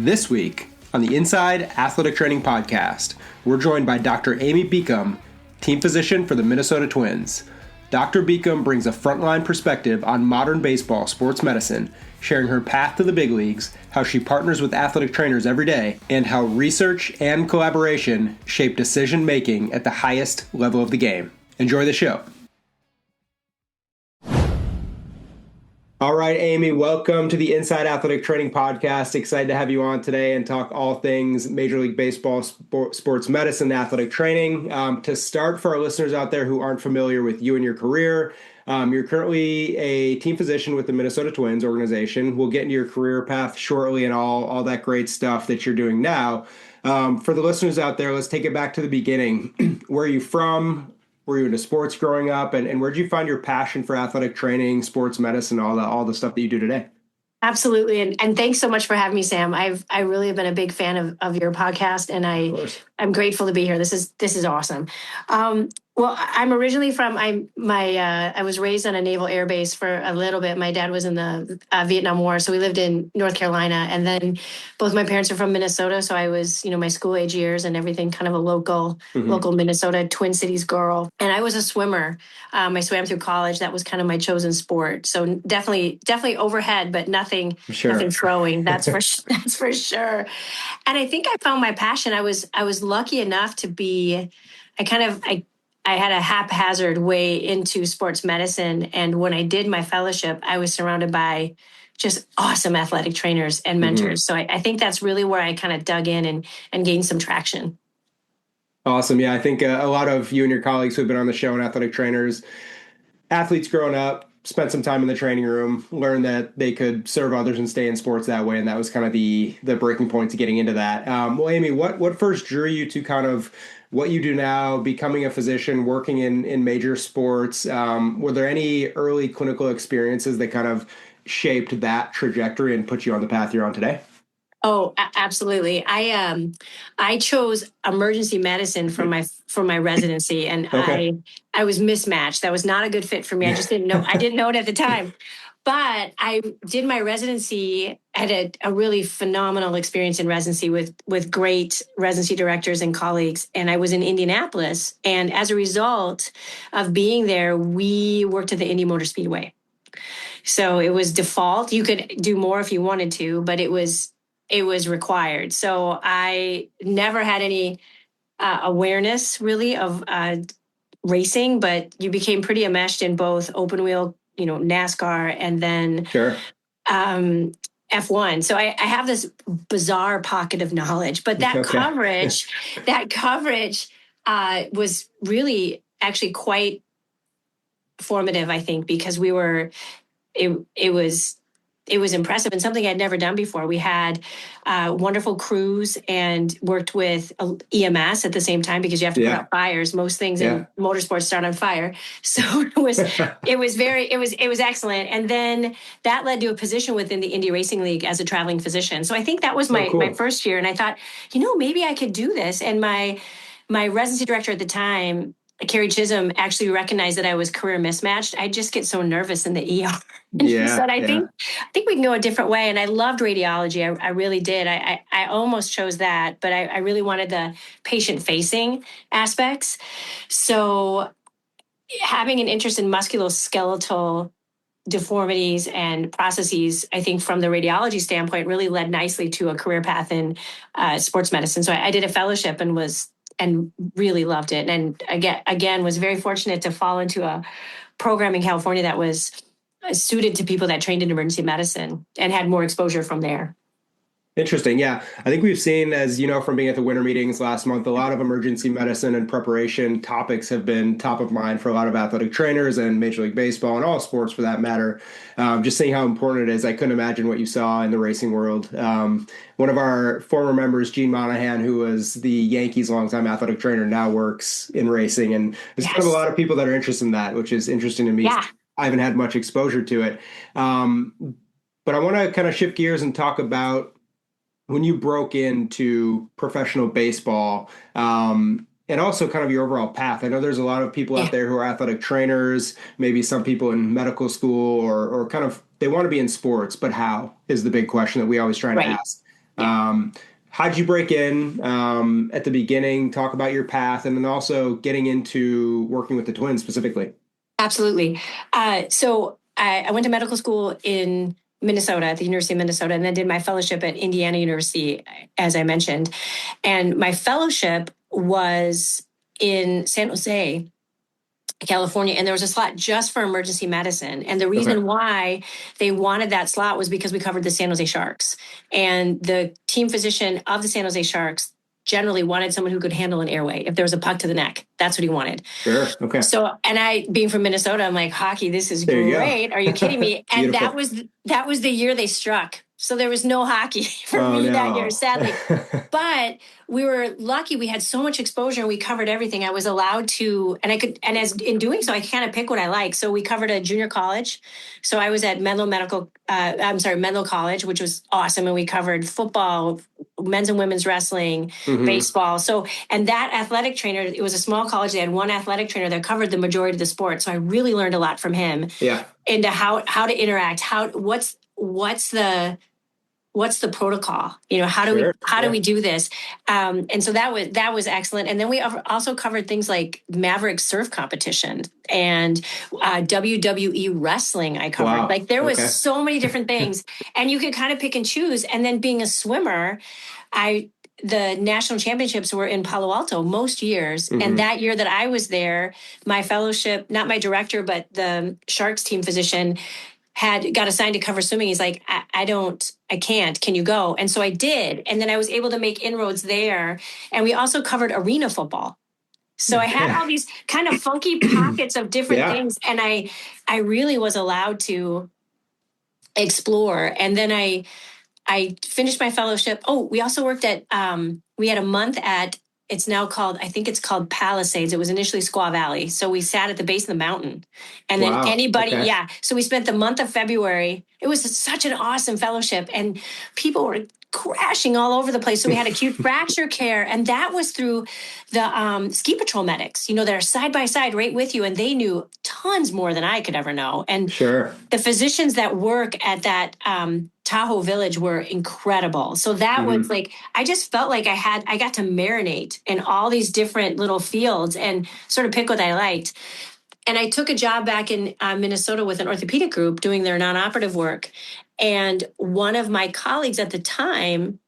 This week on the Inside Athletic Training Podcast, we're joined by Dr. Amy Beacom, team physician for the Minnesota Twins. Dr. Beacom brings a frontline perspective on modern baseball sports medicine, sharing her path to the big leagues, how she partners with athletic trainers every day, and how research and collaboration shape decision-making at the highest level of the game. Enjoy the show. All right, Amy, welcome to the Inside Athletic Training Podcast. Excited to have you on today and talk all things Major League Baseball, sports medicine, athletic training. To start, for our listeners out there who aren't familiar with you and your career, you're currently a team physician with the Minnesota Twins organization. We'll get into your career path shortly and all that great stuff that you're doing now. For the listeners out there, let's take it back to the beginning. Where are you from? Were you into sports growing up, and where did you find your passion for athletic training, sports medicine, all the stuff that you do today? Absolutely. And thanks so much for having me, Sam. I really have been a big fan of your podcast, and I'm grateful to be here. This is awesome. Well, I'm originally from, I was raised on a naval air base for a little bit. My dad was in the Vietnam War, so we lived in North Carolina. And then both my parents are from Minnesota, so I was, my school age years and everything, kind of a local Minnesota Twin Cities girl. And I was a swimmer. I swam through college. That was kind of my chosen sport. So definitely overhead, but nothing throwing. That's for sure. And I think I found my passion. I was lucky enough to be, I had a haphazard way into sports medicine. And when I did my fellowship, I was surrounded by just awesome athletic trainers and mentors. So I think that's really where I kind of dug in and gained some traction. Awesome. Yeah, I think a lot of you and your colleagues who have been on the show and athletic trainers, athletes growing up, spent some time in the training room, learned that they could serve others and stay in sports that way. And that was kind of the breaking point to getting into that. Well, Amy, what first drew you to kind of what you do now, becoming a physician, working in major sports? Were there any early clinical experiences that kind of shaped that trajectory and put you on the path you're on today? Oh, absolutely. I chose emergency medicine for my residency, and okay. I was mismatched. That was not a good fit for me. I just didn't know. I didn't know it at the time. But I did my residency, had a really phenomenal experience in residency with great residency directors and colleagues. And I was in Indianapolis. And as a result of being there, we worked at the Indy Motor Speedway. So it was default. You could do more if you wanted to, but it was required. So I never had any awareness really of racing, but you became pretty enmeshed in both open wheel, NASCAR, and then F1. So I have this bizarre pocket of knowledge, but that coverage was really actually quite formative, I think, because it was impressive and something I'd never done before. We had wonderful crews and worked with EMS at the same time, because you have to put out fires. Most things in motorsports start on fire. So it was excellent. And then that led to a position within the Indy Racing League as a traveling physician. So I think that was my first year. And I thought, maybe I could do this. And my residency director at the time, Carrie Chisholm, actually recognized that I was career mismatched. I just get so nervous in the ER. And she said, I think we can go a different way. And I loved radiology. I really did. I almost chose that, but I really wanted the patient-facing aspects. So having an interest in musculoskeletal deformities and processes, I think from the radiology standpoint, really led nicely to a career path in sports medicine. So I did a fellowship and really loved it. And again, was very fortunate to fall into a program in California that was suited to people that trained in emergency medicine and had more exposure from there. Interesting. Yeah. I think we've seen, as you know, from being at the winter meetings last month, a lot of emergency medicine and preparation topics have been top of mind for a lot of athletic trainers and Major League Baseball and all sports for that matter. Just seeing how important it is. I couldn't imagine what you saw in the racing world. One of our former members, Gene Monahan, who was the Yankees' longtime athletic trainer, now works in racing. And there's kind of a lot of people that are interested in that, which is interesting to me. Yeah. I haven't had much exposure to it. But I want to kind of shift gears and talk about when you broke into professional baseball, and also kind of your overall path. I know there's a lot of people out there who are athletic trainers, maybe some people in medical school or kind of, they want to be in sports, but how is the big question that we always try to ask. How'd you break in at the beginning? Talk about your path, and then also getting into working with the twins specifically. Absolutely. So I went to medical school in Minnesota at the University of Minnesota, and then did my fellowship at Indiana University, as I mentioned. And my fellowship was in San Jose, California, and there was a slot just for emergency medicine. And the reason why they wanted that slot was because we covered the San Jose Sharks. And the team physician of the San Jose Sharks generally wanted someone who could handle an airway. If there was a puck to the neck, that's what he wanted. Sure. Okay. So, and I, being from Minnesota, I'm like, hockey, this is great. Are you kidding me? And that was the year they struck. So there was no hockey for me that year, sadly. But we were lucky. We had so much exposure and we covered everything. I was allowed to, and as in doing so, I kind of pick what I like. So we covered a junior college. So I was at Menlo College, which was awesome. And we covered football, men's and women's wrestling, baseball. So, and that athletic trainer, it was a small college. They had one athletic trainer that covered the majority of the sport. So I really learned a lot from him. Yeah. Into how to interact, what's the protocol? How do we do this? And so that was excellent. And then we also covered things like Maverick surf competition and WWE wrestling. I covered. Wow. Like there was so many different things, and you could kind of pick and choose. And then being a swimmer, the national championships were in Palo Alto most years. And that year that I was there, my fellowship, not my director, but the Sharks team physician got assigned to cover swimming. He's like, I can't. Can you go? And so I did. And then I was able to make inroads there. And we also covered arena football. So I had all these kind of funky pockets of different things. And I really was allowed to explore. And then I finished my fellowship. Oh, we also worked at, we had a month at, I think it's called Palisades. It was initially Squaw Valley. So we sat at the base of the mountain. And then so we spent the month of February. It was such an awesome fellowship. And people were crashing all over the place. So we had acute fracture care. And that was through the ski patrol medics, that are side by side right with you. And they knew tons more than I could ever know. And the physicians that work at that Tahoe Village were incredible. So that was like, I just felt like I got to marinate in all these different little fields and sort of pick what I liked. And I took a job back in Minnesota with an orthopedic group doing their non-operative work. And one of my colleagues at the time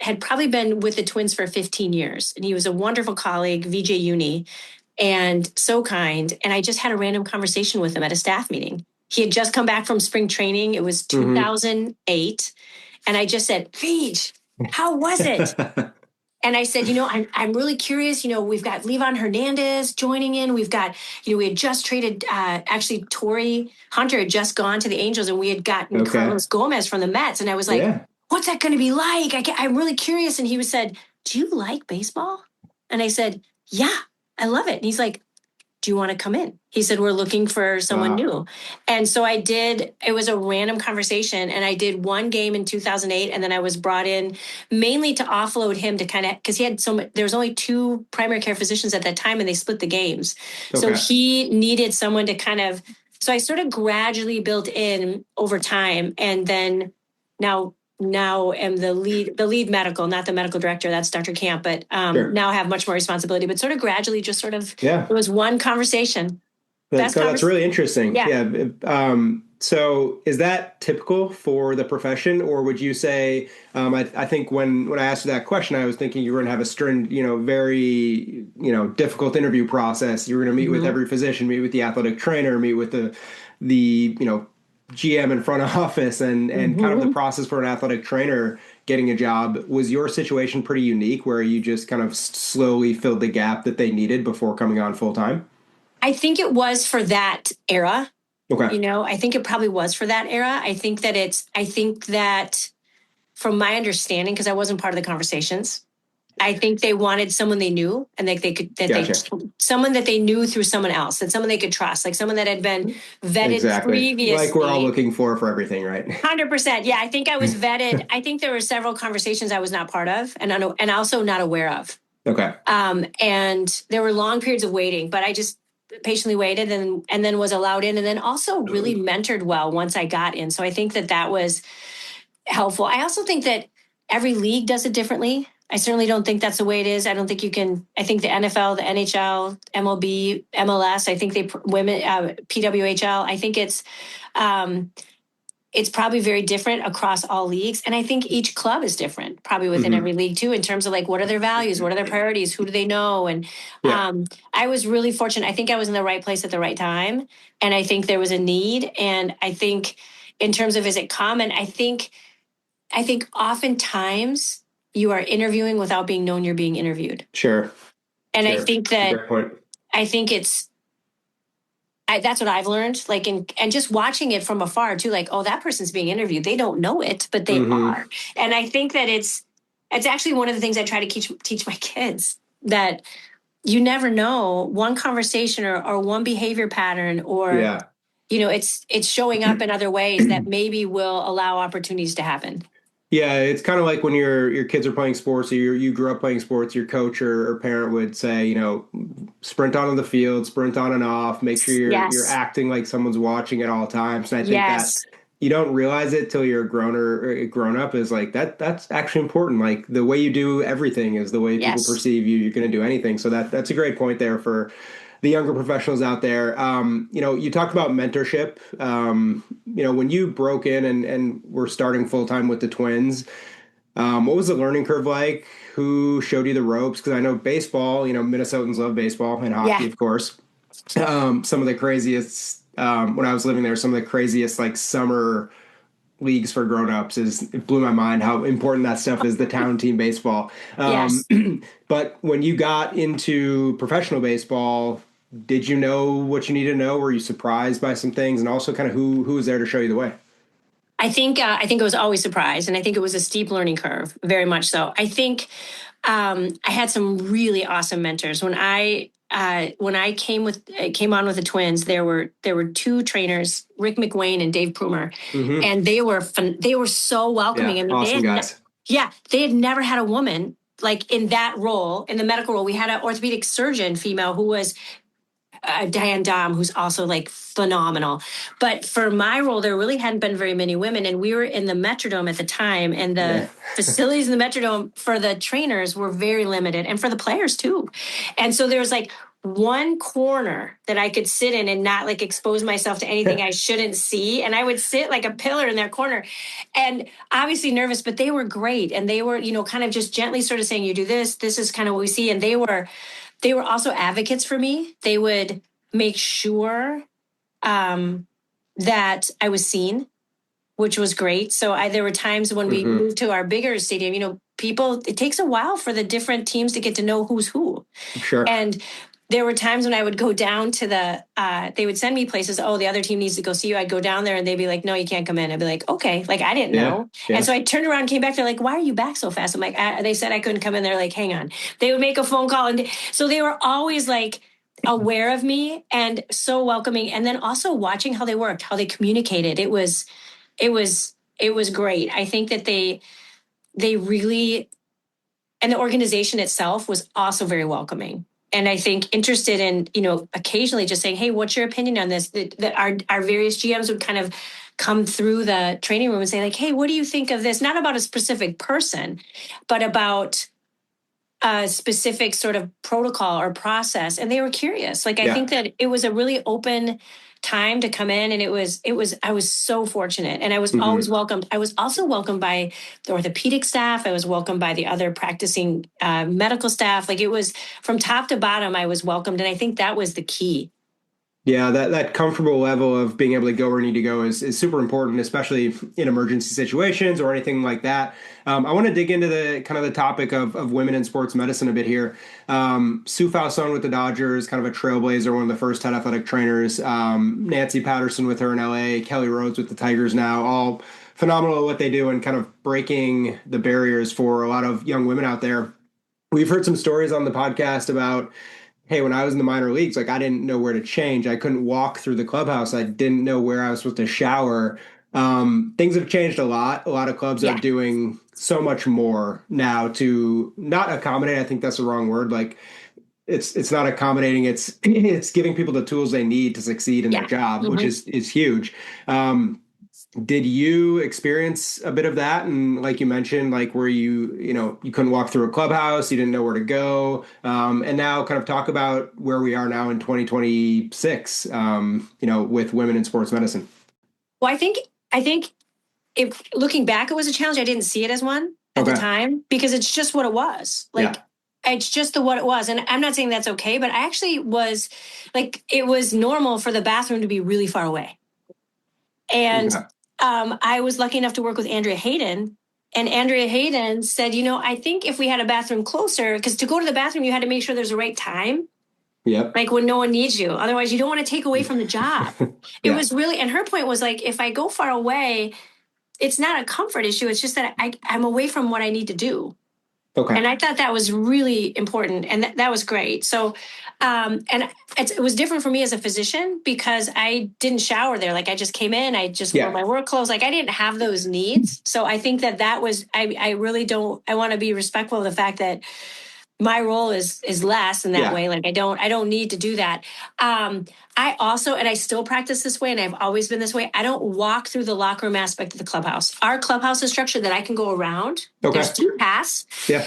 had probably been with the twins for 15 years. And he was a wonderful colleague, VJ Uni, and so kind. And I just had a random conversation with him at a staff meeting. He had just come back from spring training. It was 2008. And I just said, Paige, how was it? And I said, I'm really curious. We've got Levon Hernandez joining in. We've got, we had just traded, actually, Torrey Hunter had just gone to the Angels, and we had gotten Carlos Gomez from the Mets. And I was like, what's that going to be like? I'm really curious. And he said, do you like baseball? And I said, yeah, I love it. And he's like, do you want to come in? He said, we're looking for someone new. And so I did. It was a random conversation. And I did one game in 2008. And then I was brought in mainly to offload him to kind of, because he had there was only two primary care physicians at that time, and they split the games. So he needed someone to kind of, so I sort of gradually built in over time. And then now am the lead medical, not the medical director. That's Dr. Camp, but now I have much more responsibility, but sort of gradually just it was one conversation. That's really interesting. Yeah. So is that typical for the profession, or would you say, I think when I asked you that question, I was thinking you were going to have a stern, very, difficult interview process. You were going to meet with every physician, meet with the athletic trainer, meet with the GM in front office and kind of the process for an athletic trainer getting a job. Was your situation pretty unique where you just kind of slowly filled the gap that they needed before coming on full time? I think it was for that era. Okay. I think it probably was for that era. I think that from my understanding, because I wasn't part of the conversations, I think they wanted someone they knew, and someone that they knew through someone else, that someone they could trust, like someone that had been vetted previously. Like we're all looking for everything, right? 100%. Yeah, I think I was vetted. I think there were several conversations I was not part of, and also not aware of. Okay. And there were long periods of waiting, but I just patiently waited and then was allowed in, and then also really mentored well once I got in. So I think that was helpful. I also think that every league does it differently. I certainly don't think that's the way it is. I don't think you can. I think the NFL, the NHL, MLB, MLS. I think women PWHL. I think it's probably very different across all leagues, and I think each club is different, probably within every league too, in terms of like what are their values, what are their priorities, who do they know, and Yeah, I was really fortunate. I think I was in the right place at the right time, and I think there was a need, and I think in terms of is it common, I think oftentimes you are interviewing without being known you're being interviewed. sure, And I sure. think It's a that great point. I think that's what I've learned. Like, and just watching it from afar too, like, oh, that person's being interviewed. They don't know it, but they Hmm. are. And I think that it's actually one of the things I try to teach my kids, that you never know one conversation or one behavior pattern, or, Yeah. it's showing up in other ways that maybe will allow opportunities to happen. Yeah, it's kind of like when your kids are playing sports or you grew up playing sports, your coach or parent would say, sprint onto the field, sprint on and off, make sure you're Yes. acting like someone's watching at all times. And I think that Yes. you don't realize it till you're a grown up is like that's actually important. Like the way you do everything is the way people Yes. perceive you. You're going to do anything. So that's a great point there for the younger professionals out there. You talked about mentorship. When you broke in and were starting full time with the Twins, what was the learning curve like? Who showed you the ropes? Because I know baseball, Minnesotans love baseball and hockey, Yeah. of course. Some of the craziest, when I was living there, some of the craziest like summer leagues for grown-ups it blew my mind how important that stuff is, the town team baseball. Yes. But when you got into professional baseball, did you know what you needed to know? Were you surprised by some things, and also kind of who was there to show you the way? I think it was always surprised, and I think it was a steep learning curve, very much so. I think I had some really awesome mentors when I came on with the Twins. There were two trainers, Rick McWayne and Dave Prumer, Hmm. and they were so welcoming. Yeah, I mean, awesome guys. yeah, they had never had a woman like in that role, in the medical role. We had an orthopedic surgeon, female, who was Diane Dom, who's also like phenomenal. But for my role, there really hadn't been very many women. And we were in the Metrodome at the time, and Yeah. the facilities in the Metrodome for the trainers were very limited, and for the players too. And so there was like one corner that I could sit in and not like expose myself to anything I shouldn't see. And I would sit like a pillar in that corner, and obviously nervous, but they were great. And they were, kind of just gently sort of saying, you do this is kind of what we see. And they were also advocates for me. They would make sure um, that I was seen, which was great. So there were times when we Hmm. moved to our bigger stadium, people, it takes a while for the different teams to get to know who's who. Sure. And there were times when I would go down to they would send me places. Oh, the other team needs to go see you. I'd go down there and they'd be like, no, you can't come in. I'd be like, okay. Like, I didn't Yeah. know. And Yeah. so I turned around and came back. They're like, why are you back so fast? I'm like, they said I couldn't come in. They're like, hang on. They would make a phone call. And so they were always like aware of me and so welcoming. And then also watching how they worked, how they communicated. It was great. I think that they really, and the organization itself was also very welcoming. And I think interested in, occasionally just saying, hey, what's your opinion on this? That our various GMs would kind of come through the training room and say, like, hey, what do you think of this? Not about a specific person, but about a specific sort of protocol or process. And they were curious. Like, I Yeah. think that it was a really open time to come in, and I was so fortunate, and I was always Hmm. welcomed. I was also welcomed by the orthopedic staff. I was welcomed by the other practicing medical staff. Like, it was from top to bottom, I was welcomed. And I think that was the key. Yeah, that comfortable level of being able to go where you need to go is super important, especially in emergency situations or anything like that. I want to dig into the kind of the topic of women in sports medicine a bit here. Sue Falsone with the Dodgers, kind of a trailblazer, one of the first head athletic trainers. Nancy Patterson with her in LA, Kelly Rhodes with the Tigers now, all phenomenal at what they do and kind of breaking the barriers for a lot of young women out there. We've heard some stories on the podcast about, hey, when I was in the minor leagues, like I didn't know where to change. I couldn't walk through the clubhouse. I didn't know where I was supposed to shower. Things have changed a lot. A lot of clubs are Yeah. doing so much more now to not accommodate. I think that's the wrong word. Like it's not accommodating. It's giving people the tools they need to succeed in their Yeah. job, which Hmm. is huge. Um, Did you experience a bit of that? And like you mentioned, like where you couldn't walk through a clubhouse, you didn't know where to go. And now kind of talk about where we are now in 2026, with women in sports medicine. Well, I think if looking back, it was a challenge. I didn't see it as one at the Okay. time because it's just what it was. Yeah. Like it's just what it was. And I'm not saying that's okay, but I actually was like, it was normal for the bathroom to be really far away. And Okay. I was lucky enough to work with Andrea Hayden. And Andrea Hayden said, I think if we had a bathroom closer, because to go to the bathroom, you had to make sure there's the right time, Yep. like when no one needs you. Otherwise, you don't want to take away from the job. It Yeah. was really, and her point was like, if I go far away, it's not a comfort issue. It's just that I'm away from what I need to do. Okay. And I thought that was really important. And that was great. So, and it was different for me as a physician because I didn't shower there. Like I just came in, I just wore Yeah. my work clothes. Like I didn't have those needs. So I think that was, I really don't, I want to be respectful of the fact that my role is less in that Yeah. way. Like I don't need to do that. I also, and I still practice this way, and I've always been this way. I don't walk through the locker room aspect of the clubhouse. Our clubhouse is structured that I can go around. Okay. There's 2 paths, Yeah.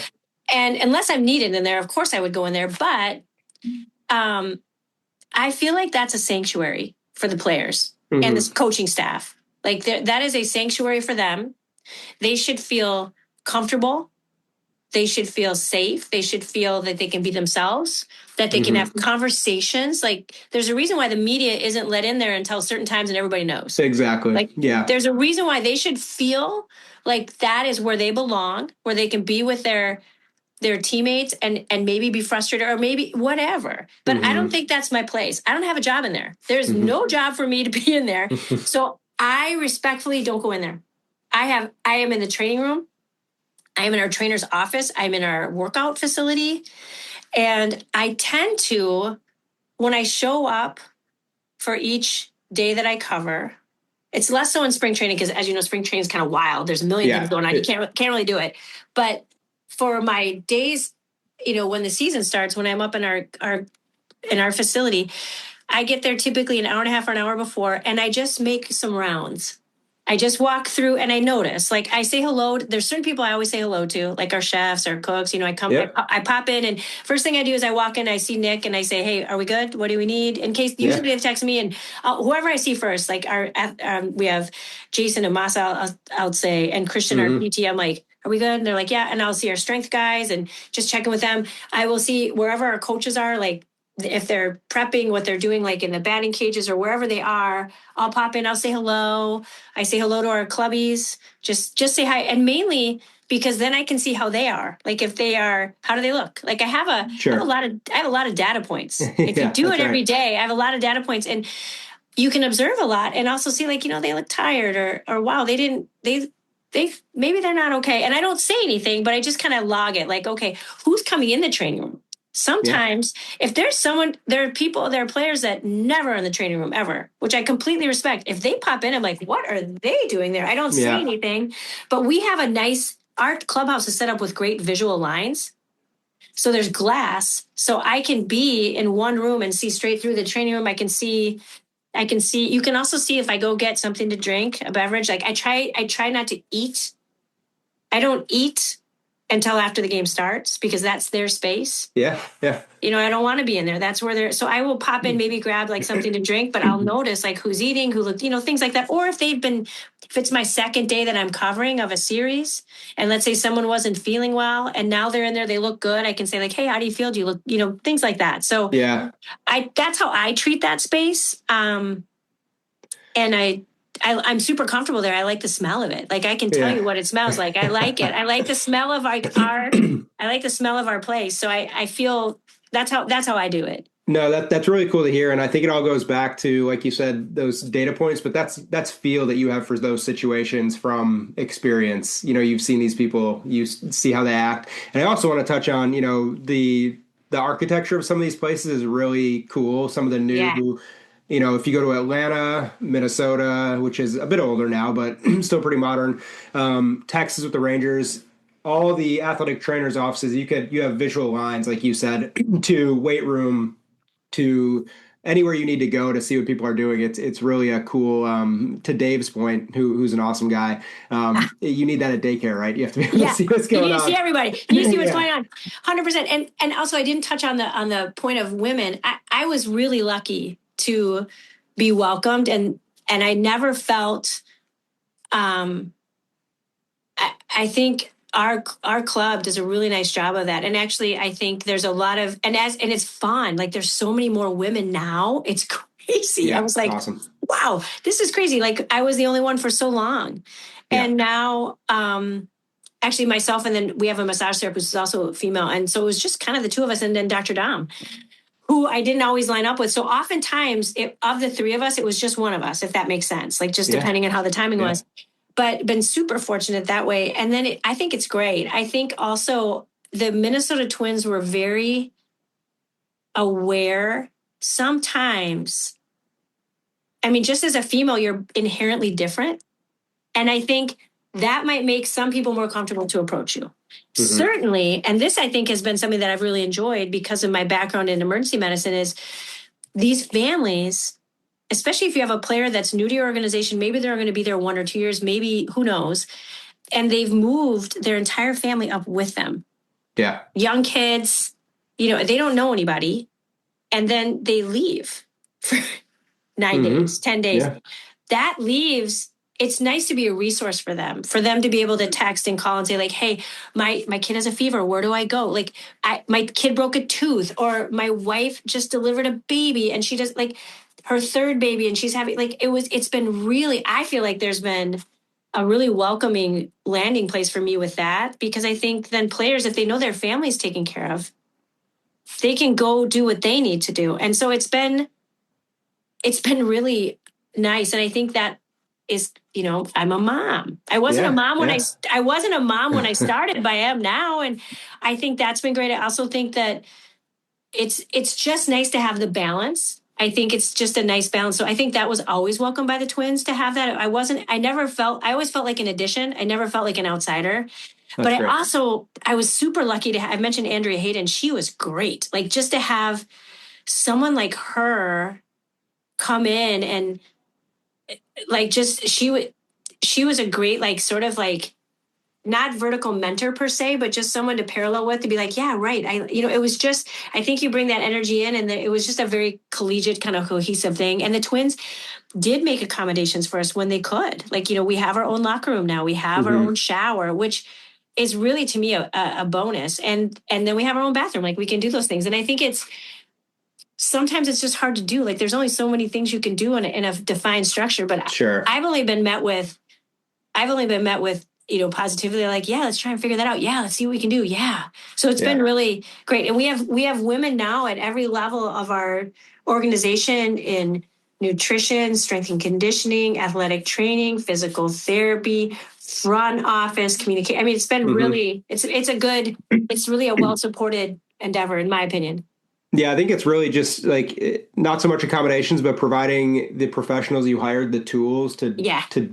and unless I'm needed in there, of course I would go in there. But um, I feel like that's a sanctuary for the players and Hmm. this coaching staff. Like that is a sanctuary for them. They should feel comfortable. They should feel safe. They should feel that they can be themselves, that they can Hmm. have conversations. Like there's a reason why the media isn't let in there until certain times and everybody knows. Exactly. Like Yeah. there's a reason why they should feel like that is where they belong, where they can be with their teammates and maybe be frustrated or maybe whatever. But I don't Hmm. think that's my place. I don't have a job in there. There's Hmm. no job for me to be in there. So I respectfully don't go in there. I am in the training room. I am in our trainer's office. I'm in our workout facility. And I tend to, when I show up for each day that I cover, it's less so in spring training because, as you know, spring training is kind of wild. There's a million things Yeah. going on. You can't really do it. But for my days, when the season starts, when I'm up in our facility, I get there typically an hour and a half or an hour before, and I just make some rounds. I just walk through and I notice, like I say hello. There's certain people I always say hello to, like our chefs, our cooks. Yep. I pop in, and first thing I do is I walk in, I see Nick, and I say, "Hey, are we good? What do we need?" In case Yeah. usually they text me, and whoever I see first, like we have Jason and Masa, I'll say, and Christian, our Hmm. PT. I'm like, "Are we good?" And they're like, "Yeah." And I'll see our strength guys and just checking with them. I will see wherever our coaches are, like if they're prepping what they're doing, like in the batting cages or wherever they are, I'll pop in, I'll say hello. I say hello to our clubbies, just say hi. And mainly because then I can see how they are. Like if they are, how do they look? Like Sure. I have a lot of data points. If you Yeah, do that's it every right. day, I have a lot of data points and you can observe a lot and also see like, they look tired or wow, they maybe they're not okay. And I don't say anything, but I just kind of log it like, okay, who's coming in the training room? Yeah. Sometimes if there are players that never in the training room ever, which I completely respect. If they pop in, I'm like, what are they doing there? I don't say Yeah. anything, but we have our clubhouse is set up with great visual lines. So there's glass. So I can be in one room and see straight through the training room. I can see, you can also see if I go get something to drink, a beverage. Like I try not to eat. I don't eat until after the game starts because that's their space. Yeah. Yeah. I don't want to be in there. That's where they're. So I will pop in, maybe grab like something to drink, but I'll notice like who's eating, who look, things like that. Or if it's my second day that I'm covering of a series, and let's say someone wasn't feeling well, and now they're in there, they look good. I can say like, hey, how do you feel? Do you look, things like that. So Yeah. that's how I treat that space. And I'm super comfortable there. I like the smell of it. Like I can tell Yeah. you what it smells like. I like it. I like the smell of I like the smell of our place. So I feel that's how I do it. No, that's really cool to hear, and I think it all goes back to, like you said, those data points. But that's feel that you have for those situations from experience. You've seen these people, you see how they act, and I also want to touch on, the architecture of some of these places is really cool. Some of the Yeah. new, if you go to Atlanta, Minnesota, which is a bit older now, but still pretty modern, Texas with the Rangers. All the athletic trainers' offices, you have visual lines, like you said, to weight room to anywhere you need to go to see what people are doing. It's really a cool, to Dave's point, who's an awesome guy. You need that at daycare, right? You have to be able to Yeah, see what's you going need to on. see everybody. You need to see what's Yeah. going on. 100%. And also, I didn't touch on the point of women. I was really lucky to be welcomed, and I never felt. I think our club does a really nice job of that. And actually, I think there's a lot of and it's fun. Like there's so many more women now. It's crazy. I Yeah, was it's like, awesome. wow, this is crazy. Like I was the only one for so long, Yeah. and now. Actually myself and then we have a massage therapist who's also female, and so it was just kind of the two of us and then Dr. Dom, who I didn't always line up with. So oftentimes of the three of us it was just one of us, if that makes sense, like just Yeah. depending on how the timing Yeah. was, but been super fortunate that way. And then I think it's great. I think also the Minnesota Twins were very aware sometimes. I mean, just as a female you're inherently different, and I think that might make some people more comfortable to approach you. Hmm. Certainly, and this I think has been something that I've really enjoyed because of my background in emergency medicine, is these families, especially if you have a player that's new to your organization, maybe they're going to be there 1 or 2 years, maybe who knows, and they've moved their entire family up with them. Yeah. Young kids, they don't know anybody, and then they leave for 9 days, 10 days. Yeah. That leaves, it's nice to be a resource for them to be able to text and call and say like, hey, my kid has a fever, where do I go? Like my kid broke a tooth, or my wife just delivered a baby and she does like her third baby and she's having like it's been really, I feel like there's been a really welcoming landing place for me with that, because I think then players, if they know their family's taken care of, they can go do what they need to do. And so it's been really nice. And I think that is, I'm a mom. I wasn't a Yeah. mom when Yeah. I wasn't a mom when I started, but I am now. And I think that's been great. I also think that it's just nice to have the balance. I think it's just a nice balance. So I think that was always welcomed by the Twins to have that. I always felt like an addition. I never felt like an outsider. But That's great. I was super lucky to have, I mentioned Andrea Hayden. She was great. Like just to have someone like her come in and like just she was a great like sort of like not vertical mentor per se, but just someone to parallel with, to be like, yeah, right. It was just, I think you bring that energy in, and it was just a very collegiate kind of cohesive thing. And the Twins did make accommodations for us when they could. Like, we have our own locker room now. We have our own shower, which is really to me a bonus. And then we have our own bathroom. Like we can do those things. And I think sometimes it's just hard to do. Like there's only so many things you can do in a defined structure. But Sure. I've only been met with positively, like, yeah, let's try and figure that out. Yeah, let's see what we can do. Yeah. So it's been really great. And we have women now at every level of our organization in nutrition, strength and conditioning, athletic training, physical therapy, front office, communication. I mean, it's been really, it's really a well-supported endeavor, in my opinion. Yeah, I think it's really just like not so much accommodations, but providing the professionals you hired the tools to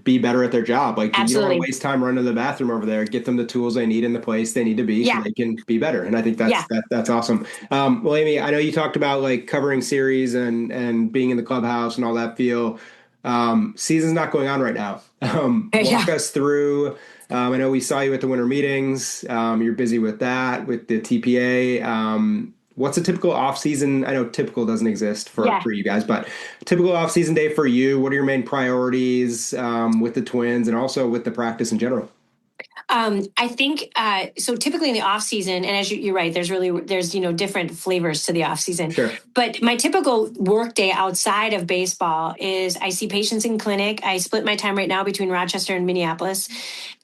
be better at their job. Like you don't want to waste time running to the bathroom over there. Get them the tools they need in the place they need to be so they can be better. And I think that's awesome. Well, Amy, I know you talked about like covering series and being in the clubhouse and all that feel. Season's not going on right now. Walk us through. I know we saw you at the winter meetings. You're busy with that, with the TPA. What's a typical off-season? I know typical doesn't exist for you guys, but typical off-season day for you. What are your main priorities with the Twins and also with the practice in general? I think so. Typically in the off season, and as you're right, there's different flavors to the off season. Sure. But my typical work day outside of baseball is I see patients in clinic. I split my time right now between Rochester and Minneapolis,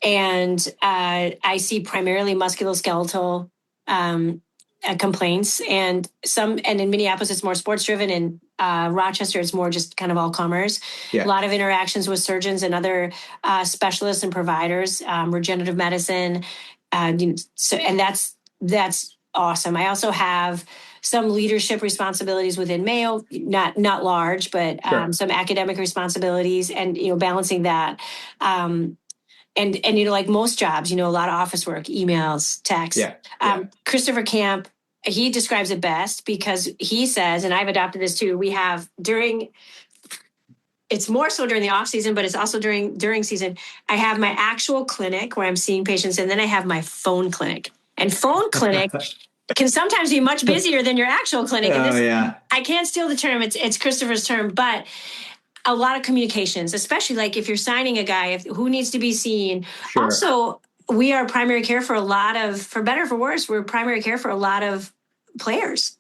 and I see primarily musculoskeletal complaints, and in Minneapolis it's more sports driven, and Rochester it's more just kind of all comers. A lot of interactions with surgeons and other specialists and providers, regenerative medicine, and that's awesome. I also have some leadership responsibilities within Mayo, not large, but some academic responsibilities, and balancing that. And like most jobs, a lot of office work, emails, texts. Christopher Camp he describes it best because he says, and I've adopted this too, we have it's more so during the off season, but it's also during season. I have my actual clinic where I'm seeing patients, and then I have my phone clinic. And phone clinic can sometimes be much busier than your actual clinic. And I can't steal the term; it's Christopher's term, but a lot of communications, especially like if you're signing a guy who needs to be seen. Sure. Also, we are primary care for a lot of, for better or for worse, we're primary care for a lot of players.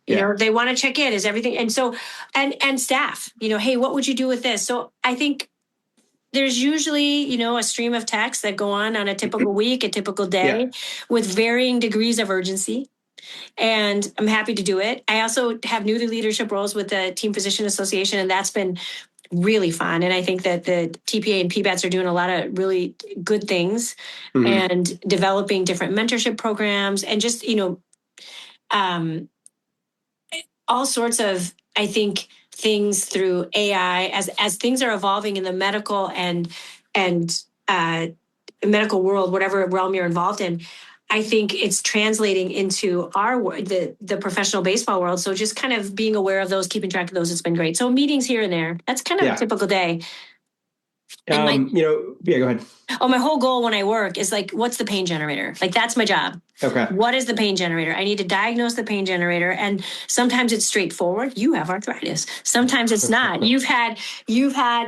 You know, they want to check in, is everything. And so, and staff, hey, what would you do with this? So I think there's usually, a stream of texts that go on a typical week, a typical day with varying degrees of urgency. And I'm happy to do it. I also have new leadership roles with the Team Physician Association, and that's been really fun. And I think that the TPA and PBATS are doing a lot of really good things and developing different mentorship programs and just, all sorts of, I think, things through AI as things are evolving in the medical and medical world, whatever realm you're involved in. I think it's translating into the professional baseball world. So just kind of being aware of those, keeping track of those, it's been great. So meetings here and there, that's kind of a typical day. Go ahead. Oh, my whole goal when I work is like, what's the pain generator? Like, that's my job. Okay. What is the pain generator? I need to diagnose the pain generator. And sometimes it's straightforward. You have arthritis. Sometimes it's not. You've had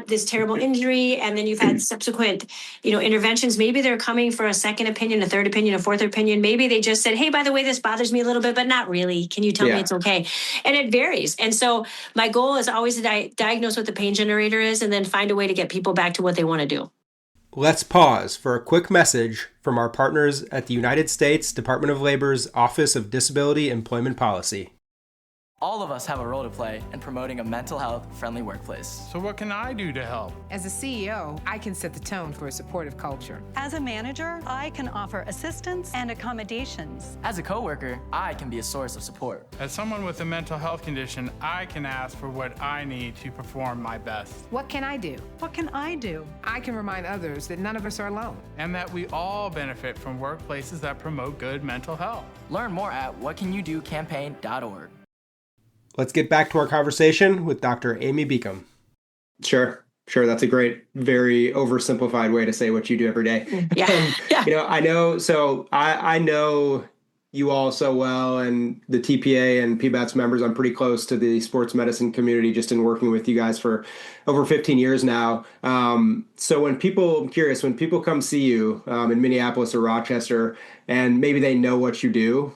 this terrible injury, and then you've had subsequent, interventions. Maybe they're coming for a second opinion, a third opinion, a fourth opinion. Maybe they just said, hey, by the way, this bothers me a little bit, but not really. Can you tell me it's okay? And it varies. And so my goal is always to diagnose what the pain generator is and then find a way to get people back to what they want to do. Let's pause for a quick message from our partners at the United States Department of Labor's Office of Disability Employment Policy. All of us have a role to play in promoting a mental health friendly workplace. So what can I do to help? As a CEO, I can set the tone for a supportive culture. As a manager, I can offer assistance and accommodations. As a coworker, I can be a source of support. As someone with a mental health condition, I can ask for what I need to perform my best. What can I do? What can I do? I can remind others that none of us are alone. And that we all benefit from workplaces that promote good mental health. Learn more at whatcanyoudocampaign.org. Let's get back to our conversation with Dr. Amy Beacom. Sure. That's a great, very oversimplified way to say what you do every day. I know you all so well, and the TPA and PBATS members. I'm pretty close to the sports medicine community just in working with you guys for over 15 years now. So when people come see you in Minneapolis or Rochester, and maybe they know what you do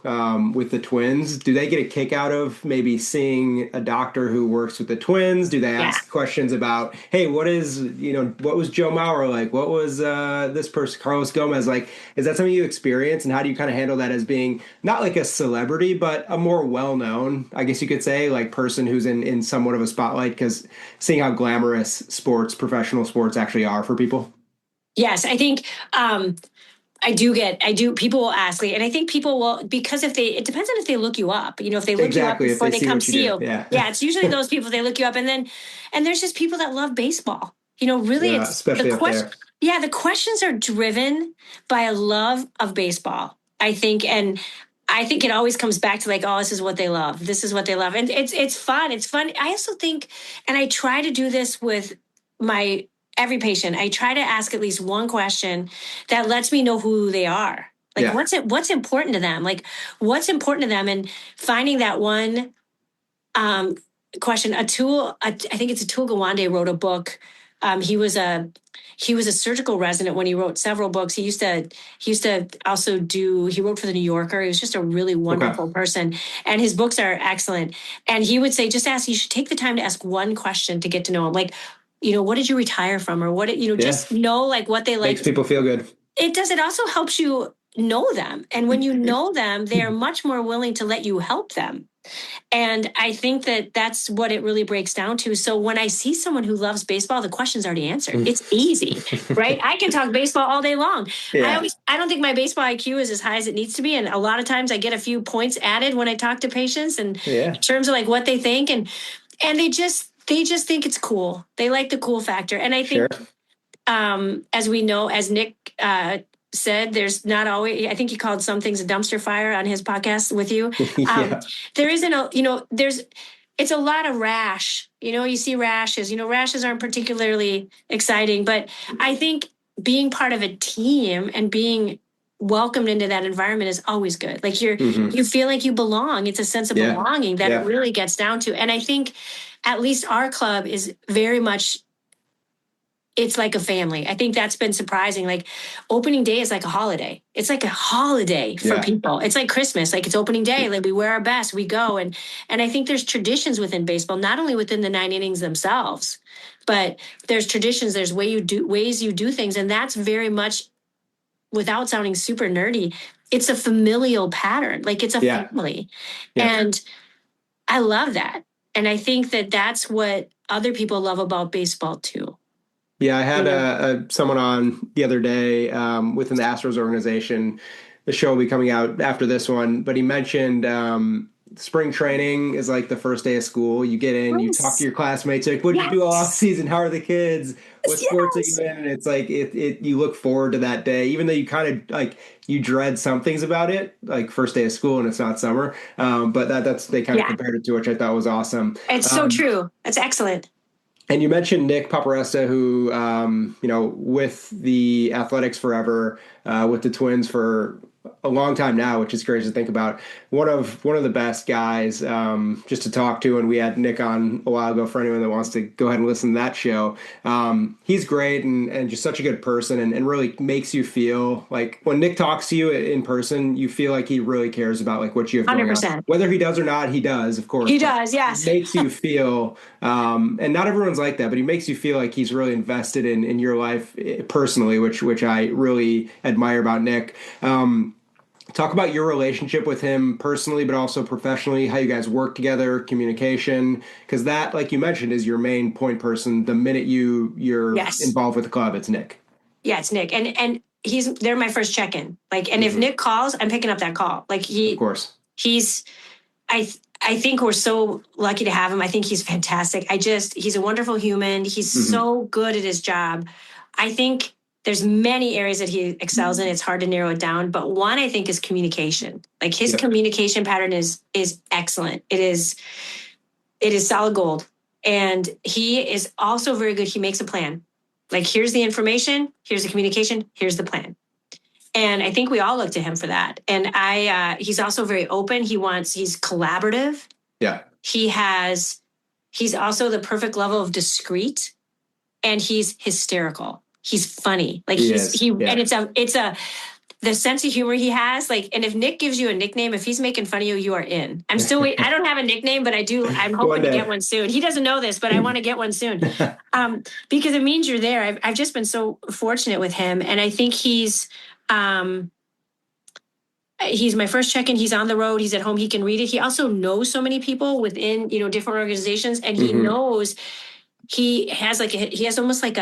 with the Twins, do they get a kick out of maybe seeing a doctor who works with the Twins? Do they ask questions about, hey, what was Joe Mauer like? What was this person, Carlos Gomez, like? Is that something you experience, and how do you kind of handle that as being not like a celebrity, but a more well-known, I guess you could say, like person who's in somewhat of a spotlight, because seeing how glamorous professional sports actually are for people? Yes, I think people will ask me, and I think people will, because it depends on if they look you up, if they look you up before they come see you. Yeah, it's usually those people, they look you up, and there's just people that love baseball. Really, it's especially the question. The questions are driven by a love of baseball, I think. And I think it always comes back to like, oh, this is what they love. This is what they love. And it's fun. It's fun. I also think, and I try to do this with every patient, I try to ask at least one question that lets me know who they are. Like, what's important to them? Like, what's important to them? And finding that one question. I think it's Atul Gawande wrote a book. He was a surgical resident when he wrote several books. He used to also he wrote for the New Yorker. He was just a really wonderful person. And his books are excellent. And he would say, you should take the time to ask one question to get to know him. Like, what did you retire from? Or just know like what they like. Makes people feel good. It does. It also helps you know them. And when you know them, they are much more willing to let you help them. And I think that that's what it really breaks down to. So when I see someone who loves baseball, the question's already answered. It's easy, right? I can talk baseball all day long. I don't think my baseball IQ is as high as it needs to be. And a lot of times I get a few points added when I talk to patients and in terms of like what they think. And they just think it's cool. They like the cool factor. And I think, as we know, as Nick said, there's not always, I think he called some things a dumpster fire on his podcast with you. Yeah. There isn't it's a lot of rash. You see rashes. Rashes aren't particularly exciting, but I think being part of a team and being welcomed into that environment is always good. Like you feel like you belong. It's a sense of belonging that it really gets down to. And I think at least our club is very much, it's like a family. I think that's been surprising. Like opening day is like a holiday. It's like a holiday for people. It's like Christmas. Like it's opening day. Like we wear our best, we go. And I think there's traditions within baseball, not only within the 9 innings themselves, but there's traditions, there's ways you do things. And that's very much, without sounding super nerdy, it's a familial pattern. Like it's a family. And I love that. And I think that that's what other people love about baseball too. Yeah, I had someone on the other day within the Astros organization. The show will be coming out after this one, but he mentioned spring training is like the first day of school. You get in, you talk to your classmates, like, what did you do all off season? How are the kids? What sports are you in? And it's like you look forward to that day, even though you kind of like you dread some things about it, like first day of school and it's not summer. But that's they kind of compared it to, which I thought was awesome. It's so true. That's excellent. And you mentioned Nick Paparesta, who, with the Athletics forever, with the Twins for a long time now, which is crazy to think about. One of the best guys just to talk to, and we had Nick on a while ago for anyone that wants to go ahead and listen to that show. He's great and just such a good person and really makes you feel like when Nick talks to you in person, you feel like he really cares about like what you have going 100%. on. Whether he does or not, he does, of course. He does, yes. He makes you feel, and not everyone's like that, but he makes you feel like he's really invested in your life personally, which I really admire about Nick. Talk about your relationship with him personally, but also professionally, how you guys work together, communication, because that, like you mentioned, is your main point person. The minute you're involved with the club, it's Nick. Yeah, it's Nick. And they're my first check-in. Like, and if Nick calls, I'm picking up that call. Like of course, I think we're so lucky to have him. I think he's fantastic. He's a wonderful human. He's so good at his job. I think there's many areas that he excels in. It's hard to narrow it down, but one I think is communication. Like his communication pattern is excellent. It is solid gold. And he is also very good. He makes a plan. Like here's the information, here's the communication, here's the plan. And I think we all look to him for that. And he's also very open. He's collaborative. Yeah. He's also the perfect level of discreet, and he's hysterical. He's funny. Like and it's the sense of humor he has. Like, and if Nick gives you a nickname, if he's making fun of you, you are in. I'm still waiting. I don't have a nickname, but I'm hoping to get one soon. He doesn't know this, but I want to get one soon. Because it means you're there. I've just been so fortunate with him. And I think he's my first check-in. He's on the road. He's at home. He can read it. He also knows so many people within, different organizations. And he knows he has almost like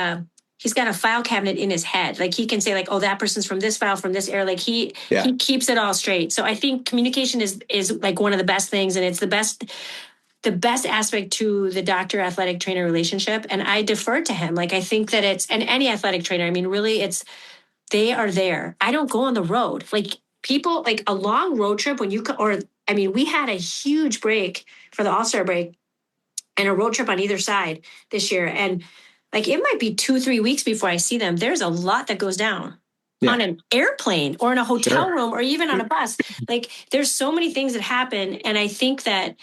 he's got a file cabinet in his head. Like he can say like, oh, that person's from this file, from this era. Like he keeps it all straight. So I think communication is like one of the best things. And it's the best aspect to the doctor athletic trainer relationship. And I defer to him. Like, I think that and any athletic trainer, I mean, really they are there. I don't go on the road. Like people, like a long road trip we had a huge break for the All-Star break and a road trip on either side this year. And like, it might be 2-3 weeks before I see them. There's a lot that goes down on an airplane or in a hotel room or even on a bus. Like, there's so many things that happen. And I think that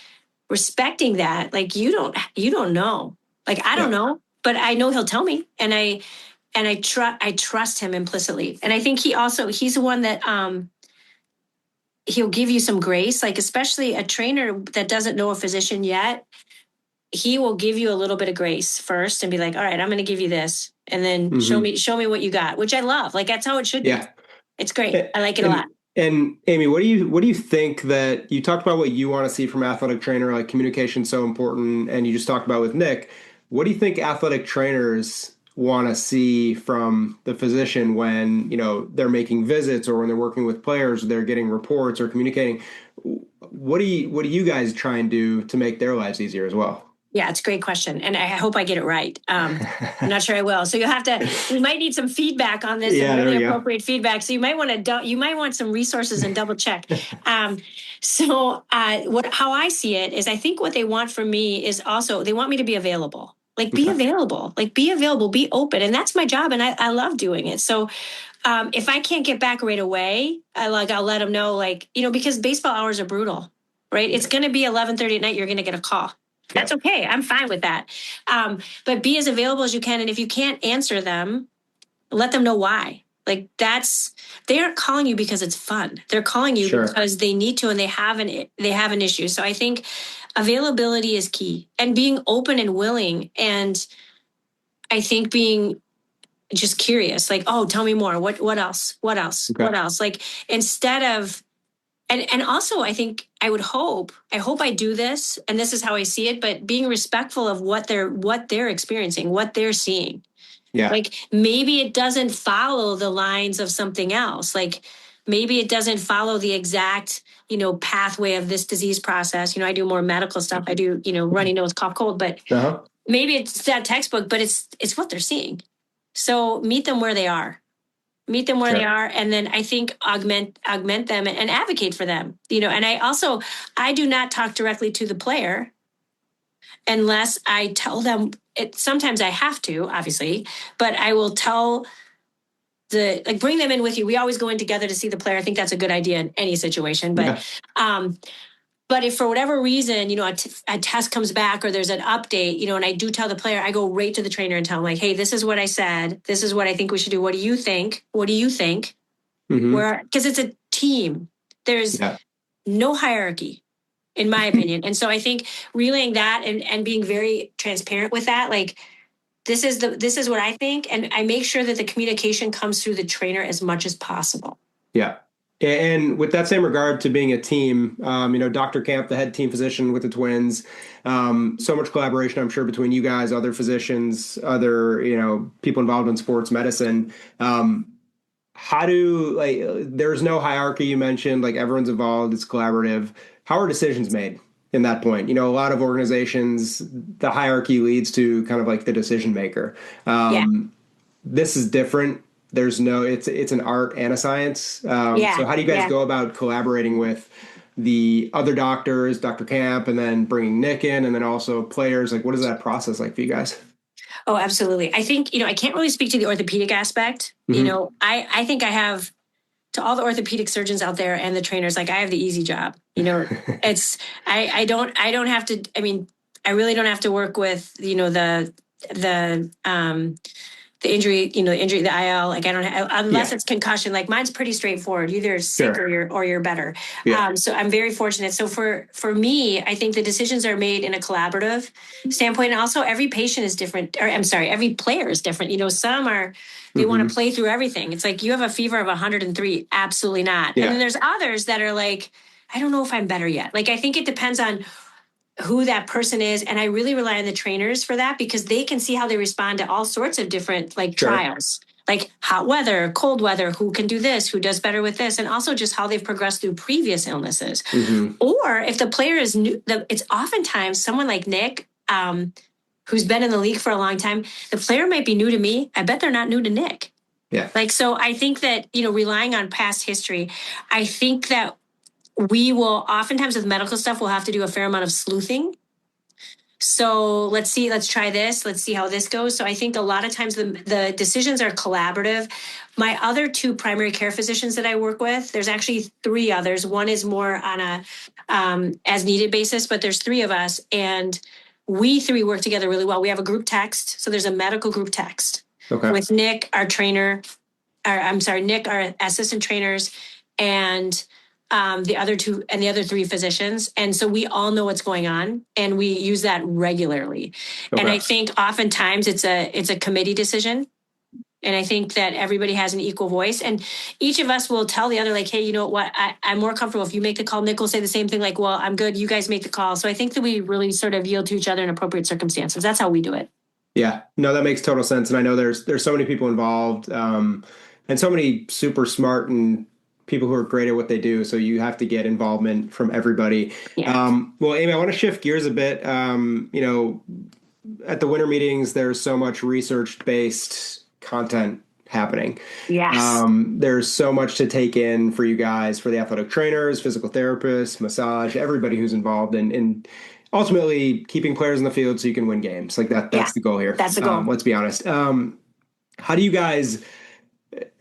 respecting that, like, you don't know. Like, I don't know, but I know he'll tell me. And I trust him implicitly. And I think he's the one that, he'll give you some grace, like, especially a trainer that doesn't know a physician yet. He will give you a little bit of grace first and be like, all right, I'm going to give you this. And then show me what you got, which I love. Like, that's how it should be. It's great. I like it a lot. And Amy, what do you think that you talked about what you want to see from athletic trainer, like communication so important. And you just talked about with Nick, what do you think athletic trainers want to see from the physician when, they're making visits or when they're working with players, they're getting reports or communicating? What do you guys try and do to make their lives easier as well? Yeah, it's a great question. And I hope I get it right. I'm not sure I will. So we might need some feedback on this, some really appropriate feedback. So you might want some resources and double check. How I see it is I think what they want from me is also, they want me to be available. Like be available, be open. And that's my job. And I love doing it. So if I can't get back right away, I'll let them know, because baseball hours are brutal, right? It's going to be 11:30 at night. You're going to get a call. That's okay. I'm fine with that. But be as available as you can. And if you can't answer them, let them know why. They aren't calling you because it's fun. They're calling you because they need to, and they have an issue. So I think availability is key, and being open and willing. And I think being just curious, tell me more. What else? Instead of, and also I think I hope I do this, and this is how I see it, but being respectful of what they're experiencing, what they're seeing. Yeah. Maybe it doesn't follow the lines of something else. Maybe it doesn't follow the exact, pathway of this disease process. I do more medical stuff. I do, runny nose, cough, cold, but maybe it's that textbook, but it's what they're seeing. So meet them where they are. Meet them where they are, and then I think augment them and advocate for them. And I do not talk directly to the player unless I tell them it. Sometimes I have to, obviously, but I will tell bring them in with you. We always go in together to see the player. I think that's a good idea in any situation. But if for whatever reason, a test comes back or there's an update, and I do tell the player, I go right to the trainer and tell him hey, this is what I said. This is what I think we should do. What do you think? Mm-hmm. Because it's a team. There's no hierarchy, in my opinion. And so I think relaying that and being very transparent with that, this is what I think. And I make sure that the communication comes through the trainer as much as possible. Yeah. And with that same regard to being a team, Dr. Camp, the head team physician with the Twins, so much collaboration, I'm sure, between you guys, other physicians, other, people involved in sports medicine. There's no hierarchy, you mentioned, everyone's involved, it's collaborative. How are decisions made in that point? A lot of organizations, the hierarchy leads to kind of the decision maker. This is different. There's it's an art and a science. So how do you guys go about collaborating with the other doctors, Dr. Camp, and then bringing Nick in, and then also players? What is that process like for you guys? Oh, absolutely. I think, I can't really speak to the orthopedic aspect. Mm-hmm. I think I have, to all the orthopedic surgeons out there and the trainers, I have the easy job. I don't have to, I really don't have to work with, the injury, the IL, I don't have, unless it's concussion, mine's pretty straightforward. You either sick or you're better. Yeah. So I'm very fortunate. So for me, I think the decisions are made in a collaborative standpoint. And also every patient is different, every player is different. Some are, they want to play through everything. It's you have a fever of 103. Absolutely not. Yeah. And then there's others that are I don't know if I'm better yet. I think it depends on who that person is. And I really rely on the trainers for that, because they can see how they respond to all sorts of different trials, hot weather, cold weather, who can do this, who does better with this, and also just how they've progressed through previous illnesses. Mm-hmm. Or if the player is new, it's oftentimes someone like Nick, who's been in the league for a long time. The player might be new to me. I bet they're not new to Nick. Yeah. So I think that, relying on past history, I think that we will oftentimes with medical stuff, we'll have to do a fair amount of sleuthing. So let's try this. Let's see how this goes. So I think a lot of times the decisions are collaborative. My other two primary care physicians that I work with, there's actually three others. One is more on a as needed basis, but there's three of us, and we three work together really well. We have a group text. So there's a medical group text with Nick, our trainer, Nick, our assistant trainers, and the other three physicians. And so we all know what's going on, and we use that regularly. Okay. And I think oftentimes it's a committee decision. And I think that everybody has an equal voice, and each of us will tell the other, hey, you know what, I'm more comfortable if you make the call. Nick will say the same thing, well, I'm good, you guys make the call. So I think that we really sort of yield to each other in appropriate circumstances. That's how we do it. Yeah, no, that makes total sense. And I know there's so many people involved, and so many super smart and people who are great at what they do. So you have to get involvement from everybody. Yeah. Well, Amy, I want to shift gears a bit. At the winter meetings, there's so much research-based content happening. Yes. There's so much to take in for you guys, for the athletic trainers, physical therapists, massage, everybody who's involved in ultimately keeping players in the field so you can win games. Like that's the goal here. That's the goal. Let's be honest. How do you guys,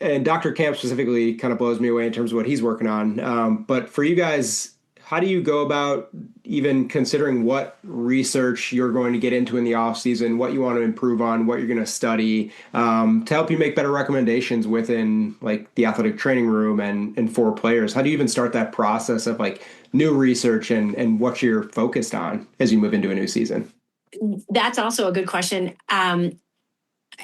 and Dr. Camp specifically kind of blows me away in terms of what he's working on. But for you guys, how do you go about even considering what research you're going to get into in the off season, what you want to improve on, what you're going to study, to help you make better recommendations within like the athletic training room and for players? How do you even start that process of like new research and what you're focused on as you move into a new season? That's also a good question.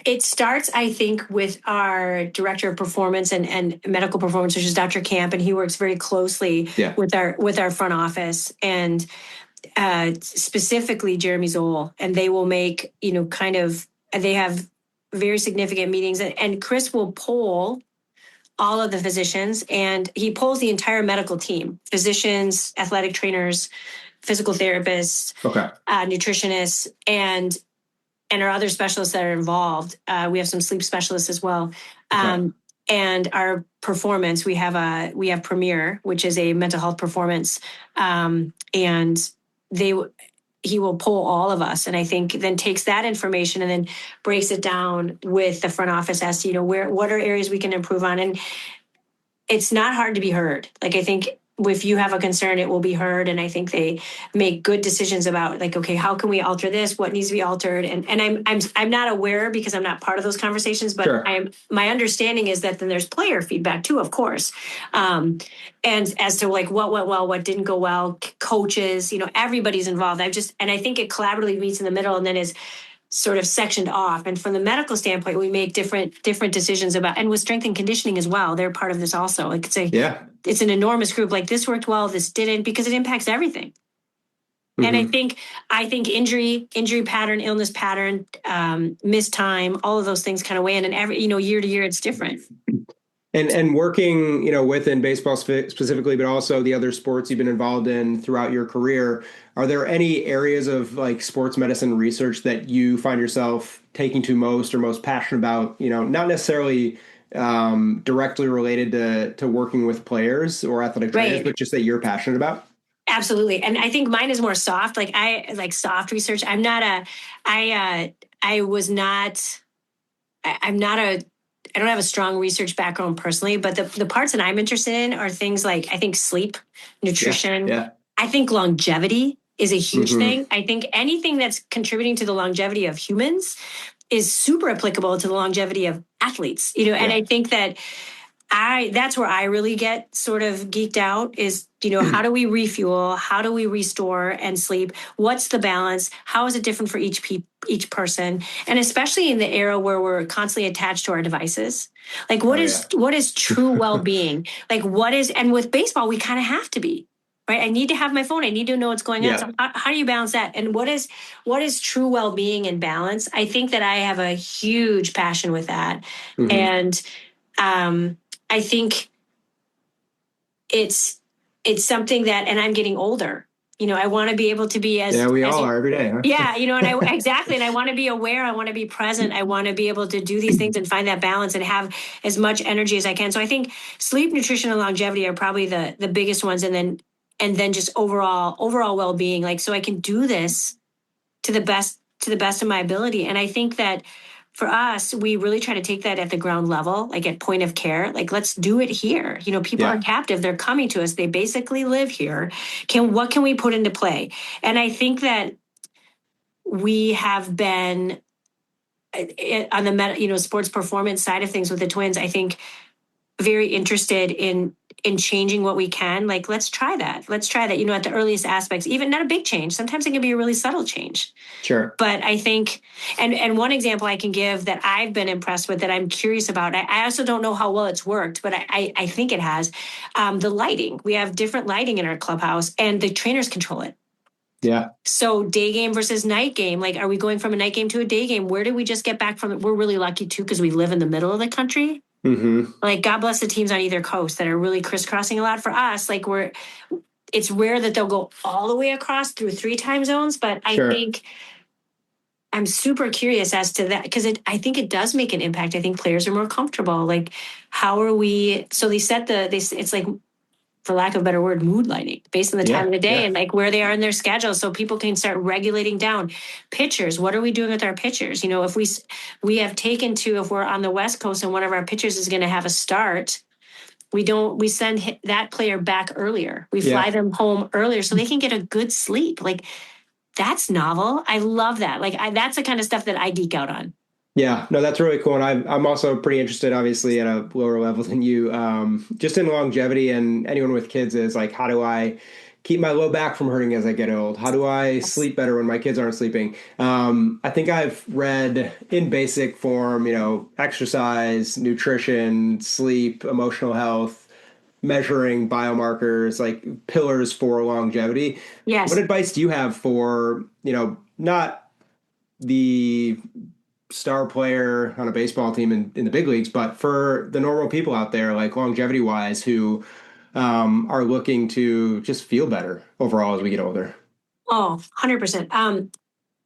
It starts, I think, with our director of performance and medical performance, which is Dr. Camp, and he works very closely with our front office and specifically Jeremy Zoll. And they will make, they have very significant meetings, and Chris will poll all of the physicians, and he polls the entire medical team: physicians, athletic trainers, physical therapists, nutritionists, and our other specialists that are involved. We have some sleep specialists as well. And our performance, we have Premier, which is a mental health performance. And he will poll all of us. And I think then takes that information and then breaks it down with the front office as to, what are areas we can improve on. And it's not hard to be heard. Like, I think if you have a concern, it will be heard. And I think they make good decisions about like, okay, how can we alter this? What needs to be altered? And I'm not aware because I'm not part of those conversations, but my understanding is that then there's player feedback too, of course. And as to like what went well, what didn't go well, coaches, everybody's involved. I think it collaboratively meets in the middle and then is sort of sectioned off. And from the medical standpoint, we make different decisions about, and with strength and conditioning as well, they're part of this also. Like it's an enormous group. Like this worked well, this didn't, because it impacts everything. Mm-hmm. And I think injury pattern, illness pattern, missed time, all of those things kind of weigh in, and every, year to year, it's different. And working, within baseball specifically, but also the other sports you've been involved in throughout your career, are there any areas of like sports medicine research that you find yourself taking to most or most passionate about, not necessarily directly related to working with players or athletic trainers, but just that you're passionate about? Absolutely. And I think mine is more soft. Like I like soft research. I'm not I don't have a strong research background personally, but the parts that I'm interested in are things like, I think sleep, nutrition. Yeah. I think longevity is a huge thing. I think anything that's contributing to the longevity of humans is super applicable to the longevity of athletes, and I think that that's where I really get sort of geeked out is, how do we refuel? How do we restore and sleep? What's the balance? How is it different for each person? And especially in the era where we're constantly attached to our devices, like what is true well-being? Like and with baseball, we kind of have to be, right? I need to have my phone. I need to know what's going on. So how do you balance that? And what is true well-being and balance? I think that I have a huge passion with that. And, I think it's something that, and I'm getting older, I want to be able to be as, we all are every day. Huh? Yeah. Exactly. And I want to be aware. I want to be present. I want to be able to do these things and find that balance and have as much energy as I can. So I think sleep, nutrition, and longevity are probably the biggest ones. And then just overall well-being, like, so I can do this to the best of my ability. And I think that for us, we really try to take that at the ground level, like at point of care. Like, let's do it here. People are captive. They're coming to us. They basically live here. What can we put into play? And I think that we have been on the sports performance side of things with the Twins, I think very interested in changing what we can. Like, let's try that, at the earliest aspects, even not a big change. Sometimes it can be a really subtle change. Sure. But I think, and one example I can give that I've been impressed with that I'm curious about, I also don't know how well it's worked, but I think it has, the lighting. We have different lighting in our clubhouse and the trainers control it. Yeah. So day game versus night game, like, are we going from a night game to a day game? Where did we just get back from it? We're really lucky too, because we live in the middle of the country. Like, God bless the teams on either coast that are really crisscrossing a lot. For us, like, it's rare that they'll go all the way across through 3 time zones, but I think I'm super curious as to that, because I think it does make an impact. I think players are more comfortable. Like, how are we? So they it's like, for lack of a better word, mood lighting based on the time of the day and like where they are in their schedule, so people can start regulating down pitchers. What are we doing with our pitchers? If we have taken to, if we're on the West Coast and one of our pitchers is going to have a start, we send that player back earlier. We fly them home earlier so they can get a good sleep. Like, that's novel. I love that. Like, that's the kind of stuff that I geek out on. Yeah, no, that's really cool. And I'm also pretty interested, obviously, at a lower level than you, just in longevity. And anyone with kids is like, how do I keep my low back from hurting as I get old? How do I sleep better when my kids aren't sleeping? I think I've read in basic form, exercise, nutrition, sleep, emotional health, measuring biomarkers, like pillars for longevity. Yes. What advice do you have for, not the star player on a baseball team in the big leagues, but for the normal people out there, like longevity wise, who are looking to just feel better overall as we get older? Oh, 100%.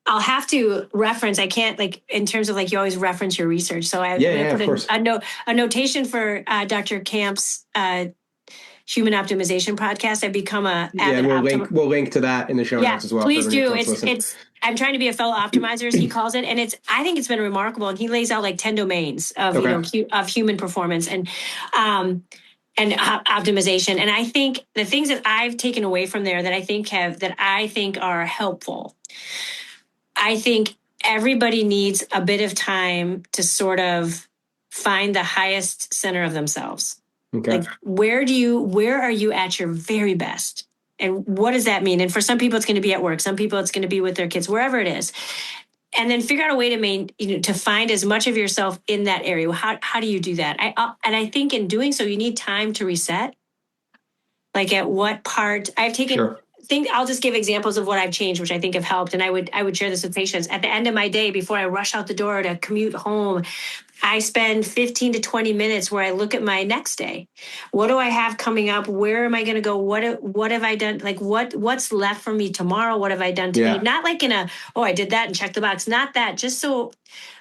I'll have to reference, I can't, like, in terms of, like, you always reference your research. So I'm going to put a notation for Dr. Camp's Human Optimization podcast. I've become we'll link to that in the show notes as well. Please do. I'm trying to be a fellow optimizer, as he calls it, and I think it's been remarkable. And he lays out like 10 domains of of human performance and optimization. And I think the things that I've taken away from there that I think are helpful. I think everybody needs a bit of time to sort of find the highest center of themselves. Okay. Like, where are you at your very best? And what does that mean? And for some people, it's going to be at work. Some people, it's going to be with their kids, wherever it is. And then figure out a way to find as much of yourself in that area. How do you do that? I think in doing so, you need time to reset. Like, at what part I've taken. I'll just give examples of what I've changed, which I think have helped. And I would share this with patients. At the end of my day, before I rush out the door to commute home, I spend 15 to 20 minutes where I look at my next day. What do I have coming up? Where am I going to go? What have I done? Like, what's left for me tomorrow? What have I done today? Not like I did that and check the box. Not that. Just so,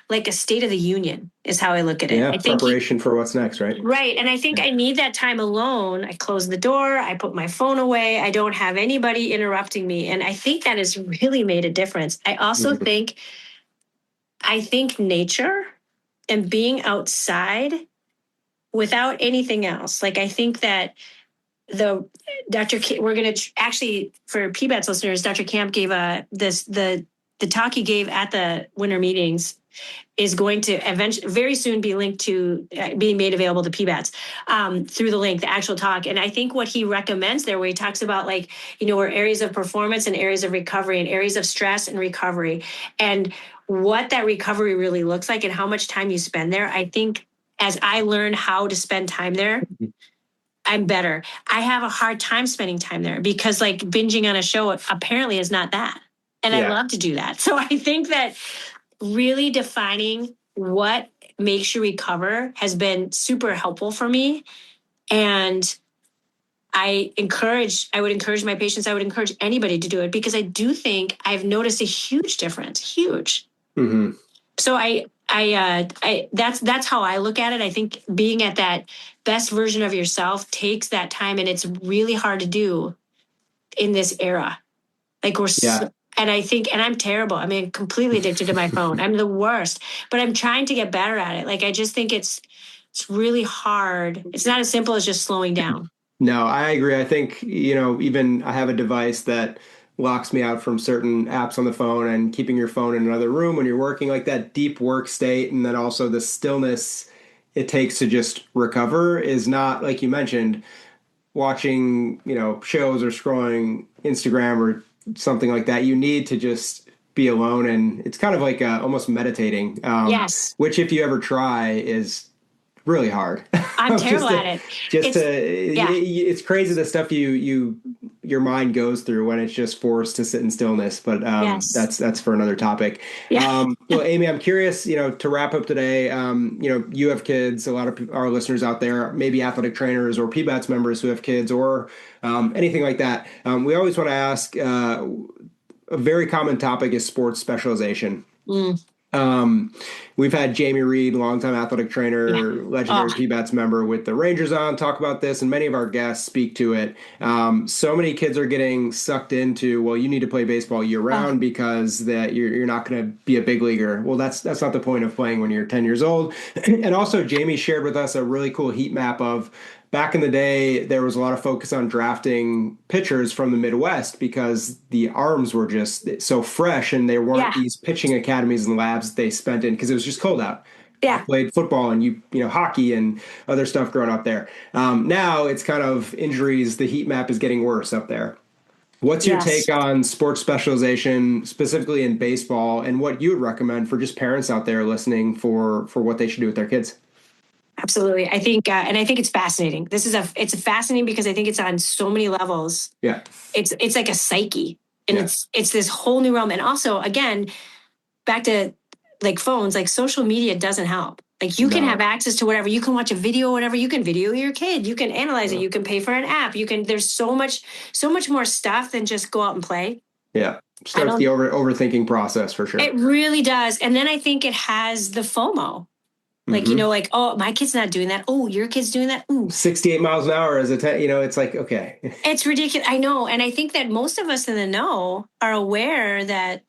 like, a state of the union is how I look at it. Yeah, preparation for what's next, right? Right. And I think I need that time alone. I close the door. I put my phone away. I don't have anybody interrupting me. And I think that has really made a difference. I also think nature and being outside without anything else. Like, I think that we're going to actually, for PBATS listeners, Dr. Camp gave the talk he gave at the winter meetings is going to eventually very soon be linked to being made available to PBATS through the link, the actual talk. And I think what he recommends there, where he talks about, like, where areas of performance and areas of recovery and areas of stress and recovery, and what that recovery really looks like and how much time you spend there. I think as I learn how to spend time there, I'm better. I have a hard time spending time there because, like, binging on a show apparently is not that. And I love to do that. So I think that really defining what makes you recover has been super helpful for me. And I would encourage my patients, I would encourage anybody to do it, because I do think I've noticed a huge difference, huge. Mm-hmm. So that's how I look at it. I think being at that best version of yourself takes that time, and it's really hard to do in this era. Like, and I think, and I'm terrible. I mean, completely addicted to my phone. I'm the worst, but I'm trying to get better at it. Like, I just think it's really hard. It's not as simple as just slowing down. No, I agree. I think, even I have a device that locks me out from certain apps on the phone, and keeping your phone in another room when you're working, like that deep work state. And then also the stillness it takes to just recover is not, like you mentioned, watching, shows or scrolling Instagram or something like that. You need to just be alone, and it's kind of like almost meditating. Yes. Which, if you ever try, is really hard. I'm terrible at it. It's crazy the stuff you your mind goes through when it's just forced to sit in stillness. But Yes. that's for another topic. Yeah. Well, Amy, I'm curious, to wrap up today, you have kids, a lot of our listeners out there, maybe athletic trainers or PBATS members who have kids or anything like that. We always want to ask, a very common topic is sports specialization. We've had Jamie Reed, longtime athletic trainer, legendary PBATS member with the Rangers on, talk about this, and many of our guests speak to it. So many kids are getting sucked into, well, you need to play baseball year round because that you're not going to be a big leaguer. Well, that's not the point of playing when you're 10 years old. And also, Jamie shared with us a really cool heat map of back in the day, there was a lot of focus on drafting pitchers from the Midwest because the arms were just so fresh and there weren't these pitching academies and labs they spent in because it was just cold out. I played football and hockey and other stuff growing up there. Now it's kind of injuries. The heat map is getting worse up there. What's your take on sports specialization, specifically in baseball, and what you would recommend for just parents out there listening for what they should do with their kids? Absolutely. I think, and I think it's fascinating. It's fascinating because I think it's on so many levels. Yeah. It's like a psyche and it's this whole new realm. And also, again, back to like phones, like social media doesn't help. Like you can have access to whatever, you can watch a video, whatever, you can video your kid, you can analyze it, you can pay for an app, there's so much more stuff than just go out and play. Yeah. Starts the overthinking process for sure. It really does. And then I think it has the FOMO. Like, oh, my kid's not doing that. Oh, your kid's doing that. Ooh. 68 miles an hour as it's like, okay. It's ridiculous. I know. And I think that most of us in the know are aware that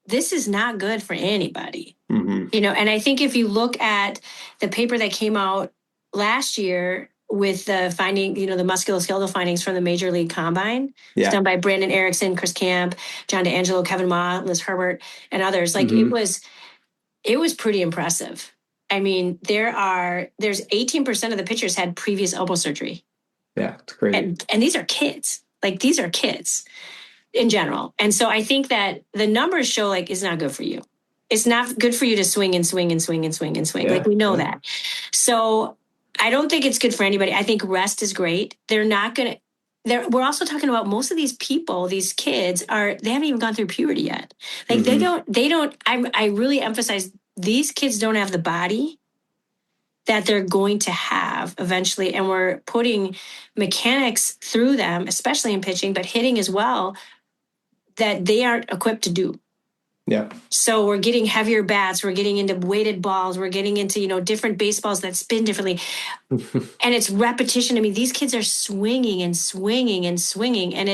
this is not good for anybody. And I think if you look at the paper that came out last year with the finding, the musculoskeletal findings from the Major League Combine, it's done by Brandon Erickson, Chris Camp, John DeAngelo, Kevin Ma, Liz Herbert, and others. Like it was pretty impressive. I mean, there's 18% of the pitchers had previous elbow surgery. Yeah, it's crazy. And these are kids. Like these are kids in general. And so I think that the numbers show like it's not good for you. It's not good for you to swing and swing and swing and swing and swing. Like we know that. So I don't think it's good for anybody. I think rest is great. We're also talking about most of these people, these kids they haven't even gone through puberty yet. Like they don't, I really emphasize these kids don't have the body that they're going to have eventually. And we're putting mechanics through them, especially in pitching, but hitting as well, that they aren't equipped to do. Yeah. So we're getting heavier bats. We're getting into weighted balls. We're getting into, different baseballs that spin differently. And it's repetition. I mean, these kids are swinging and swinging and swinging. And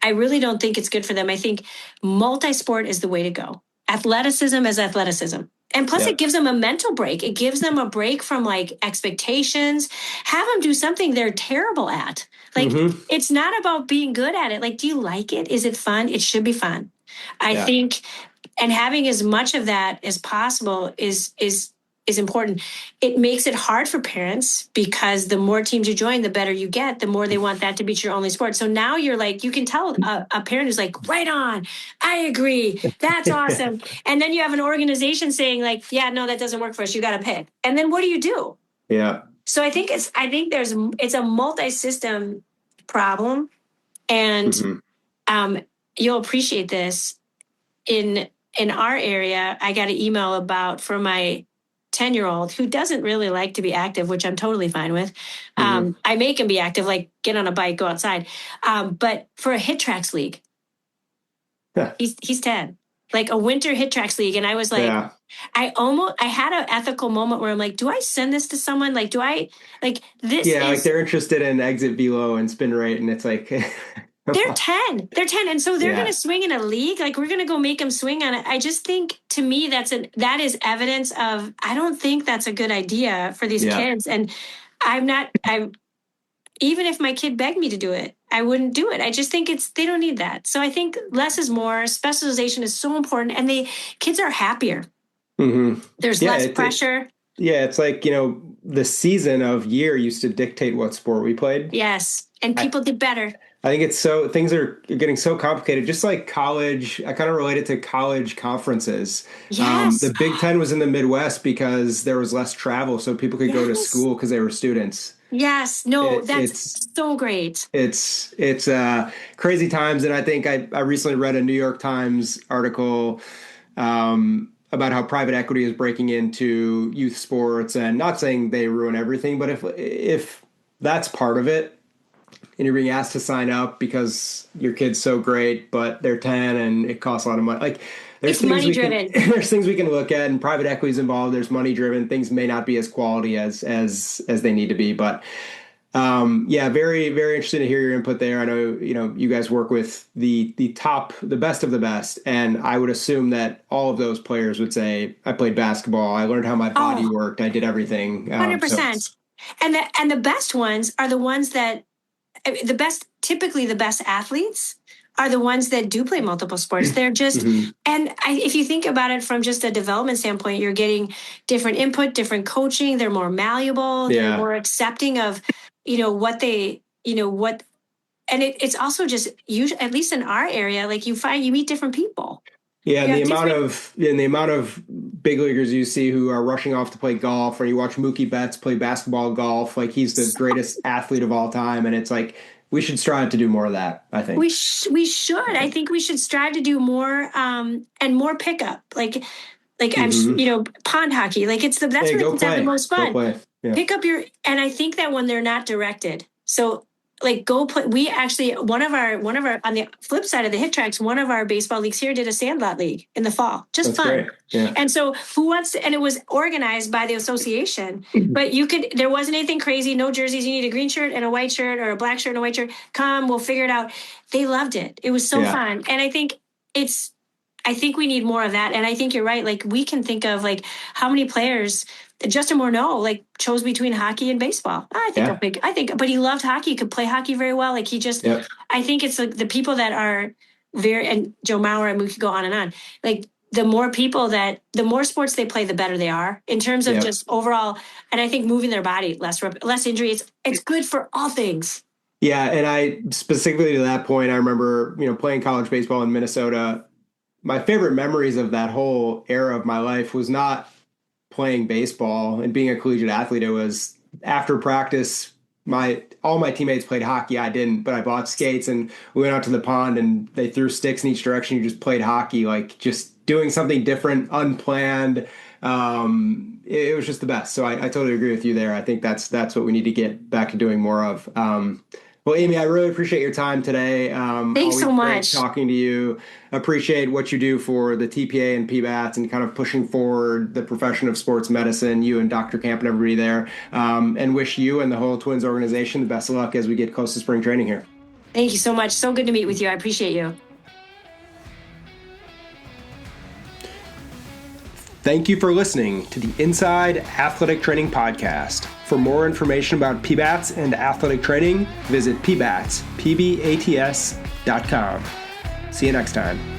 I really don't think it's good for them. I think multi-sport is the way to go. Athleticism is athleticism. And plus it gives them a mental break. It gives them a break from like expectations. Have them do something they're terrible at. Like it's not about being good at it. Like, do you like it? Is it fun? It should be fun. I think, and having as much of that as possible is important. It makes it hard for parents because the more teams you join, the better you get, the more they want that to be your only sport. So now you're like, you can tell a parent who's like, right on, I agree. That's awesome. And then you have an organization saying like, yeah, no, that doesn't work for us. You got to pick. And then what do you do? Yeah. So I think it's a multi-system problem. And you'll appreciate this. In our area, I got an email from my 10-year-old who doesn't really like to be active, which I'm totally fine with. I make him be active, like get on a bike, go outside. But for a hit tracks league, he's 10, like a winter hit tracks league. And I was like, I had an ethical moment where I'm like, do I send this to someone? Like, do I like this? Yeah. Like they're interested in exit velo and spin rate. And it's like, They're 10. And so they're going to swing in a league. Like we're going to go make them swing on it. I just think to me, that is evidence of, I don't think that's a good idea for these kids. And even if my kid begged me to do it, I wouldn't do it. I just think they don't need that. So I think less is more. Specialization is so important and kids are happier. There's less pressure. It's like, the season of year used to dictate what sport we played. Yes. And people did better. I think things are getting so complicated, just like college. I kind of relate it to college conferences. Yes. The Big Ten was in the Midwest because there was less travel, so people could go to school because they were students. Yes. No, that's so great. It's crazy times. And I think I recently read a New York Times article about how private equity is breaking into youth sports, and not saying they ruin everything, but if that's part of it, and you're being asked to sign up because your kid's so great, but they're 10 and it costs a lot of money. Like it's money driven. There's things we can look at, and private equity is involved. There's money driven. Things may not be as quality as they need to be, but very, very interested to hear your input there. I know, you guys work with the best of the best. And I would assume that all of those players would say, I played basketball. I learned how my body worked. I did everything. 100%. And the best ones are the ones that typically the best athletes are the ones that do play multiple sports. They're just, if you think about it from just a development standpoint, you're getting different input, different coaching. They're more malleable. Yeah. They're more accepting of, what they, and it's also just at least in our area, like you meet different people. Yeah, and the amount of big leaguers you see who are rushing off to play golf, or you watch Mookie Betts play basketball, golf, like he's the greatest athlete of all time, and it's like we should strive to do more of that. I think we should. I think we should strive to do more and more pickup, like pond hockey. Like that's when the kids have the most fun. Yeah. Pick up and I think that when they're not directed, so. Like go play. We actually one of our on the flip side of the hit tracks, one of our baseball leagues here did a sandlot league in the fall, just fun. Great. Yeah. And so and it was organized by the association, but there wasn't anything crazy, no jerseys. You need a green shirt and a white shirt, or a black shirt and a white shirt. Come, we'll figure it out. They loved it. It was so fun. And I think we need more of that. And I think you're right. Like we can think of like how many players Justin Morneau chose between hockey and baseball. But he loved hockey. He could play hockey very well. Like he just, I think it's like the people that are and Joe Mauer, and we could go on and on. Like the more sports they play, the better they are in terms of just overall. And I think moving their body, less injury. It's good for all things. Yeah. And I specifically to that point, I remember, playing college baseball in Minnesota. My favorite memories of that whole era of my life was not playing baseball and being a collegiate athlete. It was after practice, all my teammates played hockey. I didn't, but I bought skates and we went out to the pond and they threw sticks in each direction. You just played hockey, like just doing something different, unplanned. It was just the best. So I totally agree with you there. I think that's what we need to get back to doing more of. Well, Amy, I really appreciate your time today. Thanks so much. Talking to you. Appreciate what you do for the TPA and PBATS and kind of pushing forward the profession of sports medicine, you and Dr. Camp and everybody there, and wish you and the whole Twins organization the best of luck as we get close to spring training here. Thank you so much. So good to meet with you. I appreciate you. Thank you for listening to the Inside Athletic Training Podcast. For more information about PBATS and athletic training, visit PBATS.com. See you next time.